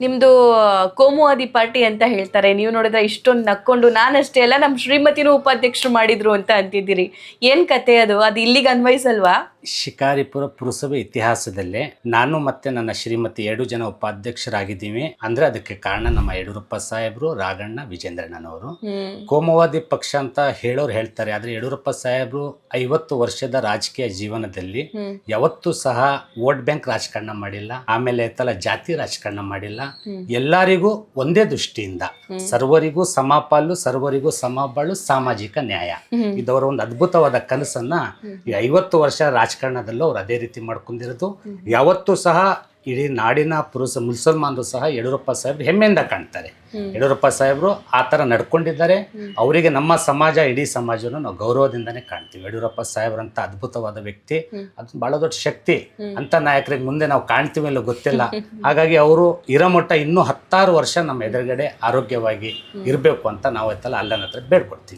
ನಿಮ್ದು ಕೋಮುವಾದಿ ಪಾರ್ಟಿ ಅಂತ ಹೇಳ್ತಾರೆ. ನೀವು ನೋಡಿದ್ರೆ ಇಷ್ಟೊಂದು ನಕ್ಕೊಂಡು ನಾನಷ್ಟೇ ಅಲ್ಲ ನಮ್ಮ ಶ್ರೀಮತಿನೂ ಉಪಾಧ್ಯಕ್ಷರು ಮಾಡಿದ್ರು ಅಂತ ಅಂತಿದ್ದೀರಿ. ಏನ್ ಕತೆ ಅದು? ಅದು ಇಲ್ಲಿಗೆ ಅನ್ವಯಿಸಲ್ವಾ? ಶಿಕಾರಿಪುರ ಪುರಸಭೆ ಇತಿಹಾಸದಲ್ಲೇ ನಾನು ಮತ್ತೆ ನನ್ನ ಶ್ರೀಮತಿ 2 ಜನ ಉಪಾಧ್ಯಕ್ಷರಾಗಿದ್ದೀವಿ. ಅಂದ್ರೆ ಅದಕ್ಕೆ ಕಾರಣ ನಮ್ಮ ಯಡಿಯೂರಪ್ಪ ಸಾಹೇಬರು, ರಾಘಣ್ಣ, ವಿಜೇಂದ್ರಣ್ಣನವರು. ಕೋಮುವಾದಿ ಪಕ್ಷ ಅಂತ ಹೇಳೋರು ಹೇಳ್ತಾರೆ, ಆದ್ರೆ ಯಡಿಯೂರಪ್ಪ ಸಾಹೇಬರು 50 ವರ್ಷದ ರಾಜಕೀಯ ಜೀವನದಲ್ಲಿ ಯಾವತ್ತೂ ಸಹ ವೋಟ್ ಬ್ಯಾಂಕ್ ರಾಜಕಾರಣ ಮಾಡಿಲ್ಲ, ಆಮೇಲೆ ಜಾತಿ ರಾಜಕಾರಣ ಮಾಡಿಲ್ಲ. ಎಲ್ಲರಿಗೂ ಒಂದೇ ದೃಷ್ಟಿಯಿಂದ ಸರ್ವರಿಗೂ ಸಮಪಾಲು, ಸರ್ವರಿಗೂ ಸಮಬಾಳು, ಸಾಮಾಜಿಕ ನ್ಯಾಯ ಇದವರ ಒಂದು ಅದ್ಭುತವಾದ ಕನಸನ್ನ ಈ 50 ವರ್ಷ ರಾಜಕಾರಣದಲ್ಲೂ ಅವ್ರು ಅದೇ ರೀತಿ ಮಾಡ್ಕೊಂಡಿರೋದು. ಯಾವತ್ತೂ ಸಹ ಇಡೀ ನಾಡಿನ ಮುಸಲ್ಮಾನರು ಸಹ ಯಡಿಯೂರಪ್ಪ ಸಾಹೇಬ್ರು ಹೆಮ್ಮೆಯಿಂದ ಕಾಣ್ತಾರೆ. ಯಡಿಯೂರಪ್ಪ ಸಾಹೇಬರು ಆ ಥರ ನಡ್ಕೊಂಡಿದ್ದಾರೆ. ಅವರಿಗೆ ನಮ್ಮ ಸಮಾಜ, ಇಡೀ ಸಮಾಜವನ್ನು ನಾವು ಗೌರವದಿಂದನೇ ಕಾಣ್ತೀವಿ. ಯಡಿಯೂರಪ್ಪ ಸಾಹೇಬ್ರಂತ ಅದ್ಭುತವಾದ ವ್ಯಕ್ತಿ, ಅದು ಬಹಳ ದೊಡ್ಡ ಶಕ್ತಿ ಅಂತ ನಾಯಕರಿಗೆ ಮುಂದೆ ನಾವು ಕಾಣ್ತೀವಿ ಅಲ್ಲೋ ಗೊತ್ತಿಲ್ಲ. ಹಾಗಾಗಿ ಅವರು ಇರೋ ಮಟ್ಟ ಇನ್ನೂ 10 ವರ್ಷ ನಮ್ಮ ಎದುರುಗಡೆ ಆರೋಗ್ಯವಾಗಿ ಇರಬೇಕು ಅಂತ ನಾವು ಅಲ್ಲನ ಹತ್ರ ಬೇಡ್ಕೊಡ್ತೀವಿ.